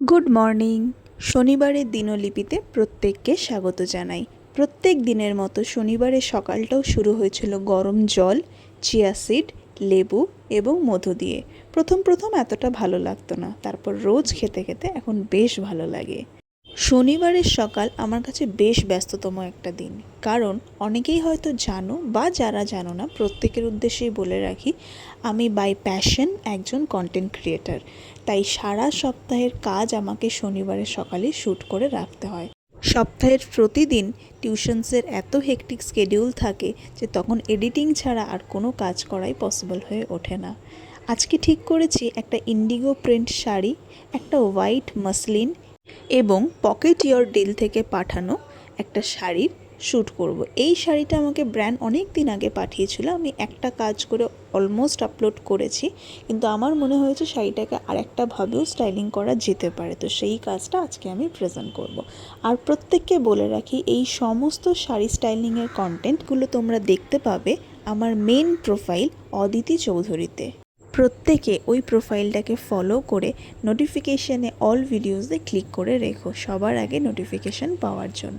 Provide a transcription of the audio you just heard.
Good morning. শনিবারের দিনলিপিতে প্রত্যেককে স্বাগত জানাই। প্রত্যেক দিনের মতো শনিবারের সকালটাও শুরু হয়েছিল গরম জল, চিয়া সিড, লেবু এবং মধু দিয়ে। প্রথম এতটা ভালো লাগতো না, তারপর রোজ খেতে খেতে এখন বেশ ভালো লাগে। শনিবারের সকাল আমার কাছে বেশ ব্যস্ততম একটা দিন, কারণ অনেকেই হয়তো জানো বা যারা জানো না প্রত্যেকের উদ্দেশ্যেই বলে রাখি, আমি বাই প্যাশন একজন কন্টেন্ট ক্রিয়েটার। তাই সারা সপ্তাহের কাজ আমাকে শনিবারের সকালে শ্যুট করে রাখতে হয়। সপ্তাহের প্রতিদিন টিউশনসের এত হেকটিক স্কেডিউল থাকে যে তখন এডিটিং ছাড়া আর কোনো কাজ করাই পসিবল হয়ে ওঠে না। আজকে ঠিক করেছি একটা ইন্ডিগো প্রিন্ট শাড়ি, একটা হোয়াইট মাসলিন এবং পকেট ইয়োর ডিল থেকে পাঠানো একটা শাড়ির শ্যুট করব। এই শাড়িটা আমাকে ব্র্যান্ড অনেক দিন আগে পাঠিয়েছিল, আমি একটা কাজ করে অলমোস্ট আপলোড করেছি, কিন্তু আমার মনে হয়েছে শাড়িটাকে আর একটাভাবেও স্টাইলিং করা যেতে পারে, তো সেই কাজটা আজকে আমি প্রেজেন্ট করব। আর প্রত্যেককে বলে রাখি, এই সমস্ত শাড়ি স্টাইলিংয়ের কন্টেন্টগুলো তোমরা দেখতে পাবে আমার মেন প্রোফাইল অদিতি চৌধুরীতে। প্রত্যেকে ওই প্রোফাইলটাকে ফলো করে নোটিফিকেশানে অল ভিডিওসে ক্লিক করে রেখো সবার আগে নোটিফিকেশান পাওয়ার জন্য।